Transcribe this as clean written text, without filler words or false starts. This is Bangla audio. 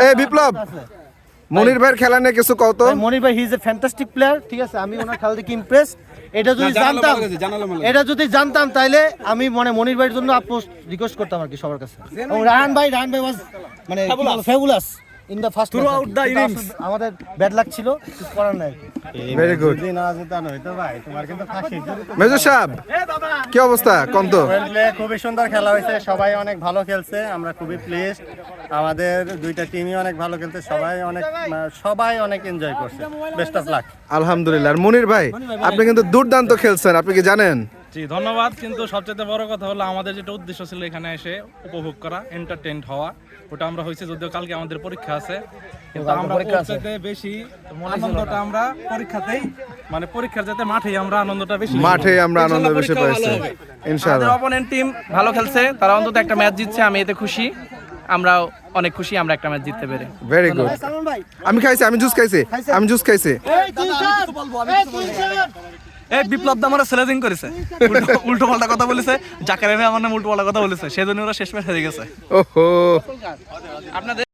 এই বিপ্লব, মনির ভাইয়ের খেলা নিয়ে কিছু কও তো। মনির ভাই he is a fantastic player, ঠিক আছে, আমি ওনার খেলা দেখে ইমপ্রেস। এটা যদি জানতাম তাইলে আমি মনির ভাইয়ের জন্য আপোস্ট রিকোয়েস্ট করতাম আর কি সবার কাছে। এবং রাহান ভাই ওয়াজ মানে fabulous in the first through out the innings. আমাদের ব্যাড লাক ছিল, কিছু করার নাই। Very good. যদি না জেতানো হইতো ভাই, তোমার কিন্তু ফাঁসি। মেজর সাহেব কি অবস্থা কোন তো? খুবই সুন্দর খেলা হয়েছে, সবাই অনেক ভালো খেলছে, আমরা খুবই প্লেসড। আমাদের দুইটা টিমই অনেক ভালো খেলছে, সবাই অনেক এনজয় করছে। Best of luck. আলহামদুলিল্লাহ। আর মনির ভাই আপনি কিন্তু দুর্দান্ত খেলছেন, আপনি কি জানেন? জি ধন্যবাদ, কিন্তু সবচেয়ে বড় কথা হলো আমাদের যেটা উদ্দেশ্য ছিল এখানে এসে উপভোগ করা, এন্টারটেইন হওয়া, ওটা আমরা হয়েছে। যদিও কালকে আমাদের পরীক্ষা আছে, কিন্তু আমরা পরীক্ষাতে বেশি আনন্দটা আমরা পরীক্ষাতেই, মানে পরীক্ষার যাতে মাঠেই আমরা আনন্দটা বেশি পাইছি ইনশাআল্লাহ। অপোনেন্ট টিম ভালো খেলছে, তারা অন্তত একটা ম্যাচ জিতছে, আমি এতে খুশি। আমরাও অনেক খুশি আমরা একটা ম্যাচ জিততে পেরে। Very good. আমি জুস খাইছি। এই বিপ্লব দা আমরা সেলেজিং করেছে, উল্টো পাল্টা কথা বলেছে, জাকারিয়া আমার নাম উল্টো পাল্টা কথা বলেছে, সেজন্য ওরা শেষ ম্যাচ হেরে গেছে। ওহো, আপনাদের